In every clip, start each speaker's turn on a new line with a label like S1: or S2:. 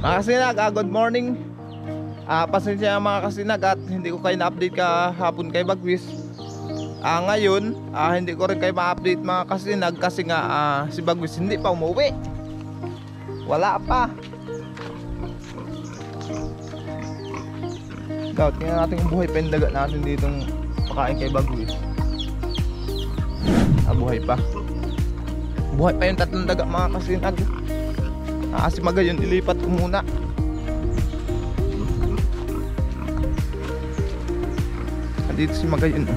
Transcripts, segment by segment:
S1: Mga kasinag, good morning. Pasensya mga kasinag at hindi ko kayo na-update kahapon kay Bagwis. Ngayon, hindi ko rin kayo ma-update mga kasinag kasi nga si Bagwis hindi pa umuwi. Wala pa. Tingnan natin kung buhay pa yung daga natin ditong pakain kay Bagwis. Buhay pa. Buhay pa yung tatlong daga mga kasinag. Si Magayon ilipat ko muna. Dito si Magayon.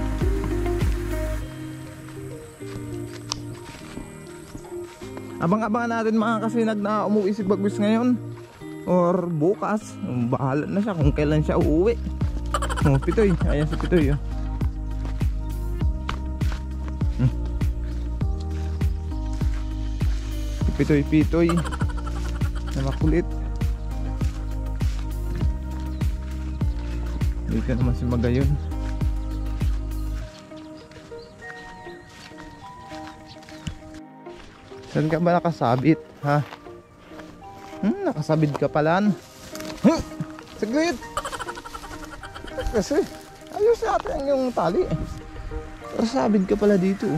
S1: Abang-abangan natin mga kasinag na umuwi si Bagwis ngayon or bukas. Bahala na siya kung kailan siya uuwi. Pitoy, ayan si Pitoy. Pitoy na makulit. Dito naman si Magayon. Saan ka ba nakasabit? Ha? Nakasabit ka pala. Saglit. Kasi ayos natin yung tali. Nakasabit ka pala dito.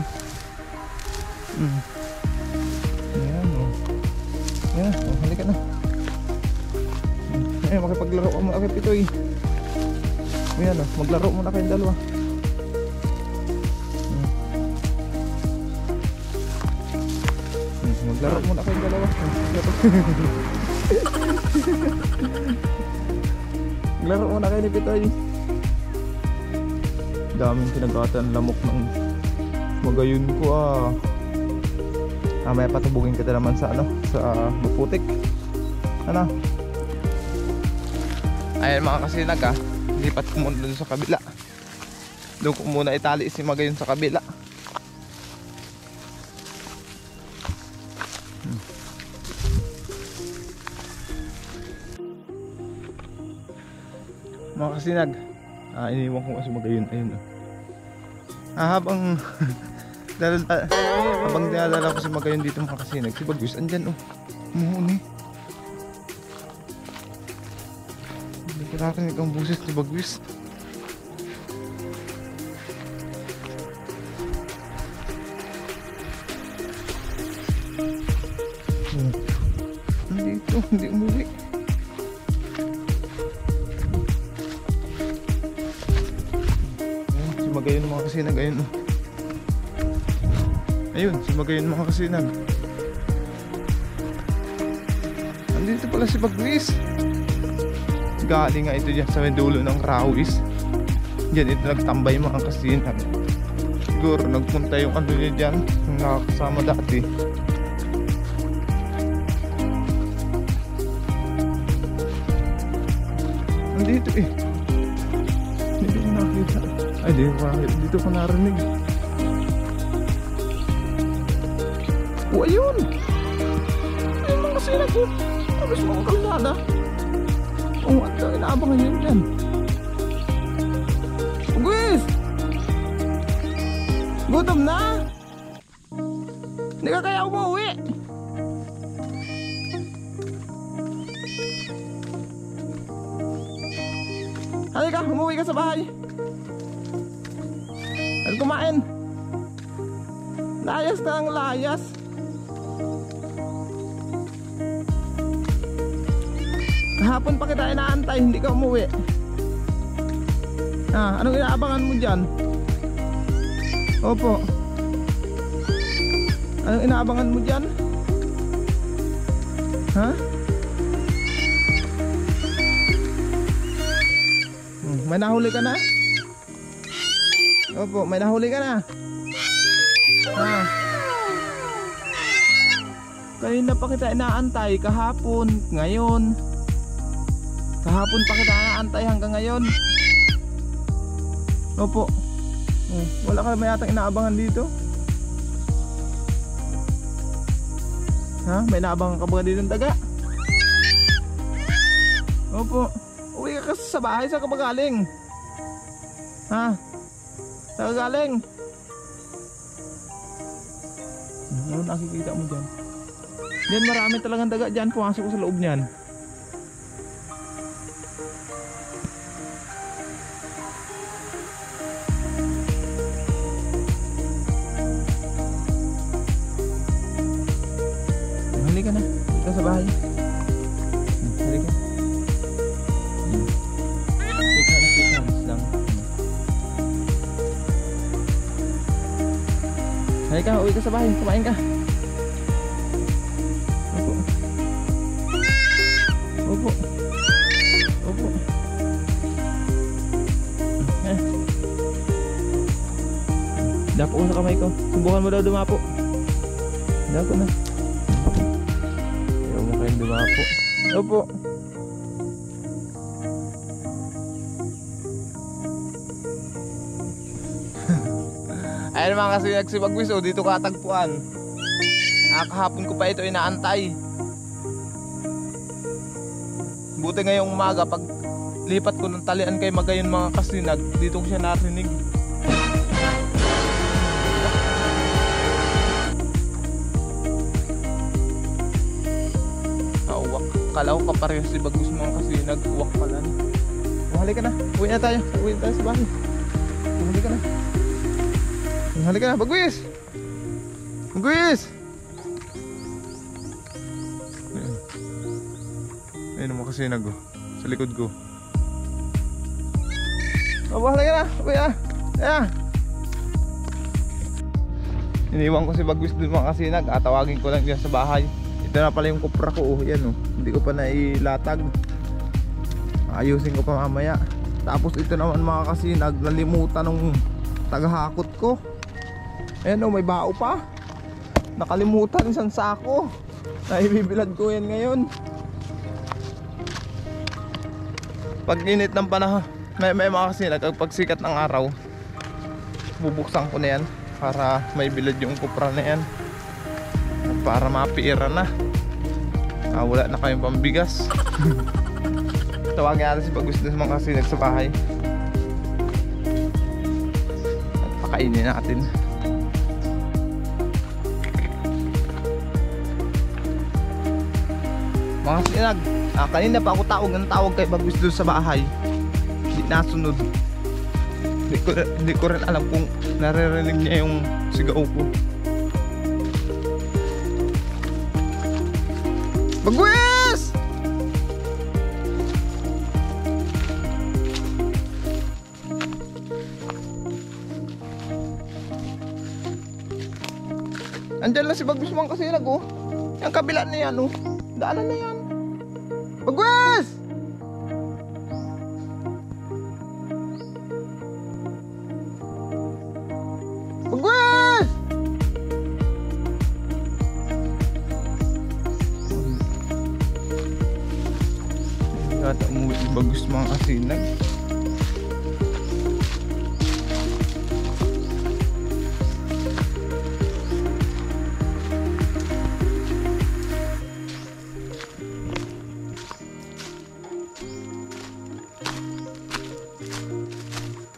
S1: Yan, halika na. Makipaglaro ka muna kay Pitoy. Ayan, maglaro muna kayong dalawa. Maglaro muna kayong dalawa. Maglaro muna kayo ni Pitoy. Daming kinagatan lamok ng Magayon ko may patubugin kita naman sa sa maputik. Ayan mga kasinag, lipat ko muna dun sa kabila. Doon ko muna itali si Magayon sa kabila. Mga kasinag, iniwan ko si Magayon. Ayun habang habang dinadala ko si Magayon dito mga kasinag, si Bagwis andyan umuhuni. Hindi ko nakarinig ang buses ni Bagwis. Dito, hindi umuwi. Si Magayon mga kasinag, ayun, si Magayon mga kasinag. Andito pala si Bagwis. Galing nga ito dyan sa dulo ng Rawis. Diyan ito nagtambay mga kasinag. Siguro nagpunta yung niya dyan, yung nakakasama dati. Andito hindi ko nakita. Ay, dito ko narinig. Ayun! Ayun mga kasinag ko. Tapos mga kalsada. Ito, inaabangan yun dyan. Bagwis! Gutom na? Hindi ka kaya umuwi? Halika, umuwi ka sa bahay. At kumain. Layas na ang layas. Hapon pa kita inaantay, hindi ka umuwi. Anong inaabangan mo dyan? Opo. Anong inaabangan mo dyan? Ha? May nahuli ka na? Opo, may nahuli ka na. Kanina pa kita inaantay, kahapon, ngayon. Kahapon pa kita naantay hanggang ngayon. Opo. Wala ka may atang inaabangan dito? May inaabangan ka ba dito ng daga? Opo. Uwi ka kasi sa bahay. Saan ka ba galing? Saan ka galing? Ano nakikita mo dyan? Diyan marami talagang daga dyan. Pumasok ko sa loob niyan. Halika, uwi ka sa bahay, kumain ka. Opo. Opo. Opo. Dapo ko sa kamay ko. Subukan mo daw dumapo. Dapo na. Ayaw mo kayong dumapo. Opo. Ayan mga kasi nagsibagwis, oh, dito katagpuan. Kahapon ko pa ito inaantay. Buti ngayong umaga pag lipat ko ng talian kay Magayon mga kasinag, dito ko siya narinig. Uwak. Kala ko kapareho si Bagus mga kasinag, uwak pala. Halika na, uwi na tayo. Uwi na tayo sa bahay. Halika na. Halika na, Bagwis! Bagwis! Ayun naman kasi sa likod ko. Halika na, uwi na. Ayan. Iniwan ko si Bagwis dun mga kasinag. Tawagin ko lang dyan sa bahay. Ito na pala yung kupra ko, oh. Yan, oh. Hindi ko pa nailatag. Ayusin ko pa mamaya. Tapos ito naman mga kasinag, nalimutan ng tagahakot ko. Ayan, oh, may bao pa. Nakalimutan isang sako. Naibibilad ko yan ngayon. Pag init ng panahon, may mga kasinag, pag sikat ng araw, bubuksan ko na yan para may bilad yung kupra na yan, para mapira na. Wala na kayong pambigas. Tawagin natin si Bagus na mga kasinag sa bahay at pakainin natin. Mga kasinag, kanina pa ako tawag kay Bagus doon sa bahay. Hindi nasunod. Hindi ko rin alam kung naririnig niya yung sigaw ko. Bagwis! Andyan lang si Bagwis mga kasinag, oh. Yung kabila na yan, oh. Daanan na yan. Bagwis! Bagwis! Yata umuwi si Bagus mga kasinag.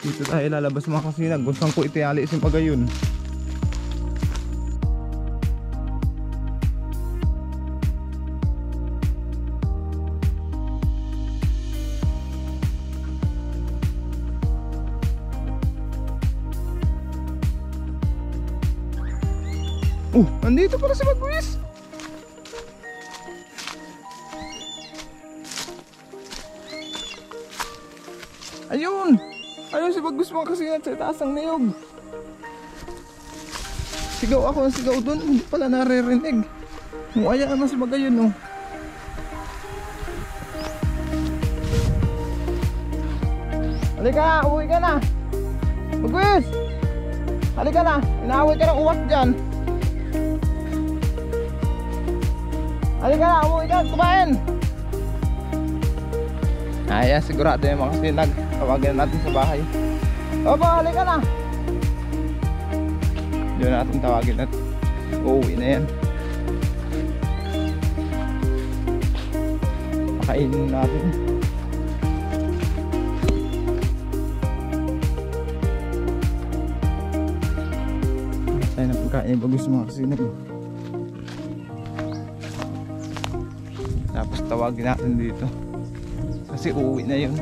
S1: Dito tayo lalabas mga kasinag. Gustong ko itiyali si Magayon. Nandito pala si Bagwis. Ayun. Ayun si Bagwis mga kasinag sa taas ng niyog. Sigaw ako ng sigaw doon. Hindi pala naririnig. Muaya naman si Magayon, oh. Halika, uwi ka na. Bagwis! Halika na. Inaaway ka ng uwat dyan. Halika na, umuwi ka, kumain! Ayan, sigurado yung mga kasinag. Tawagin natin sa bahay. Opo, halika na! Doon natin tawagin at uuwi na yan. Pakainin natin. Tayo na pagkain, Bagus mga kasinag. Tapos tawagin natin dito kasi uuwi na yun.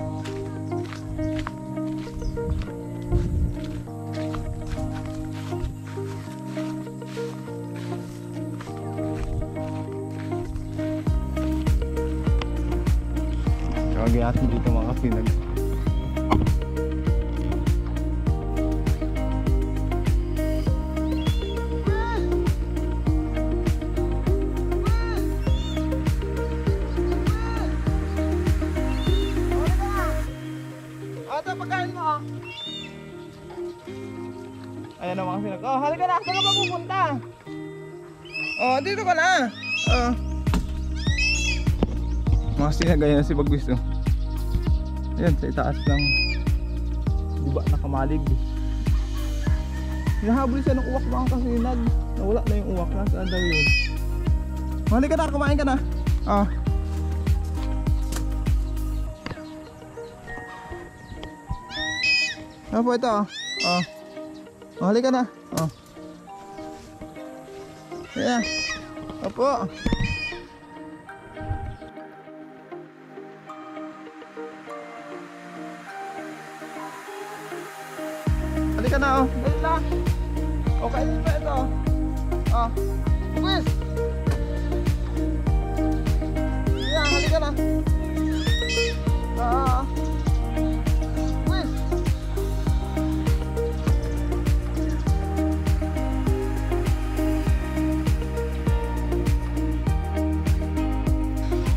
S1: Tawagin natin dito mga kasinag. oh. Ayan ang mga kasinag. Oh, halika na. Saan ka ba pupunta? Oh, dito ka na. Oh. Mga kasinag, ayan na si Bagwis. Oh. Ayan, sa itaas lang. Diba nakamalig. Hinahabol siya ng uwak mga kasinag. Nawala na yung uwak. Nasaan daw yun? Halika na, kumain ka na. Oh. Ano po ito? Oh. Oh, halika na. Oh. Ayan. Opo. Halika na, oh. Dali na. Okay, pa ito. Oh. Quiz. Ayan, halika na. Quiz.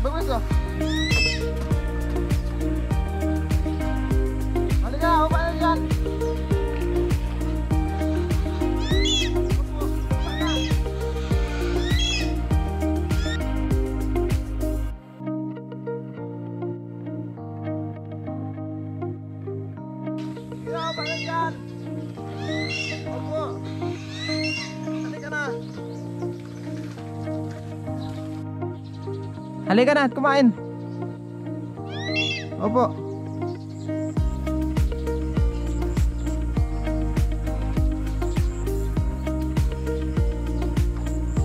S1: Bagwis, oh. Halika, upa na dyan. Halika na at kumain. Opo.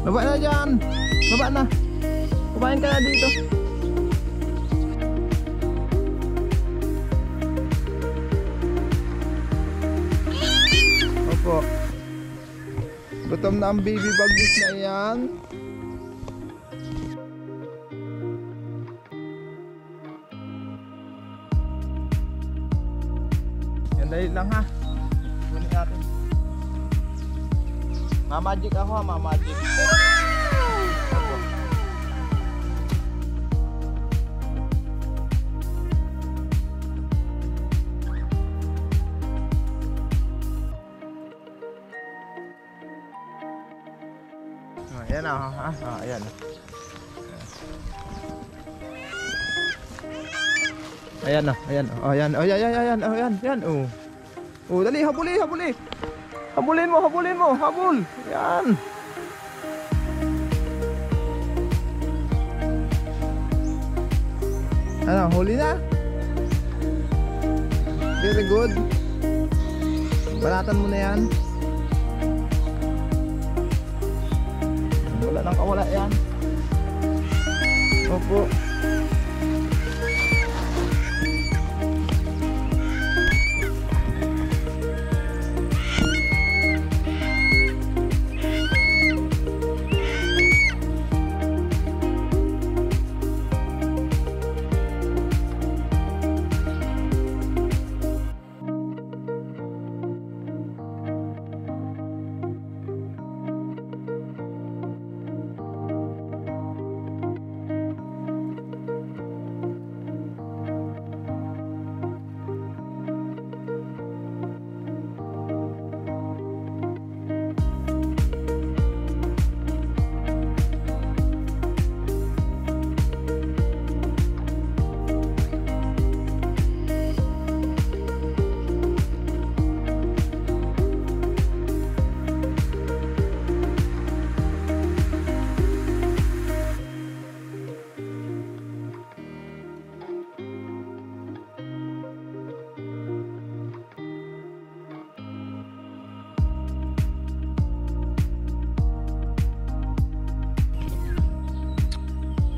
S1: Baba na dyan. Baba na. Kumain ka na dito. Opo. Gutom na ang baby Bagwis na yan. Dali lang ha. Kunin natin. Mamagic ako ha, mamagic. Ayan na ha. Ayan. Ayan na, ayan. Oh, ayan. Oh, ayan. Oh. Oh, dali, habuli. Habulin mo. Habol. Ayan. Ano, huli na? Very good. Balatan mo na yan. Wala nang kawala yan. Opo.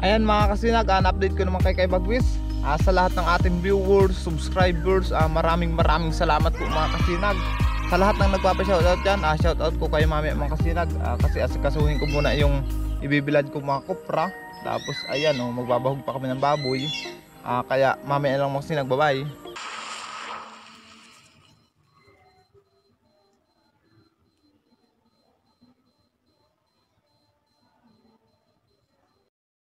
S1: Ayan mga kasinag, update ko naman kay Bagwis. Sa lahat ng ating viewers, subscribers, maraming salamat po mga kasinag. Sa lahat ng nagpapa-shoutout dyan, shoutout ko kayo mamaya mga kasinag. Kasi asikasuhin ko muna yung ibibilad ko mga kupra. Tapos ayan, magbabahog pa kami ng baboy. Kaya mamaya lang mga kasinag, bye bye.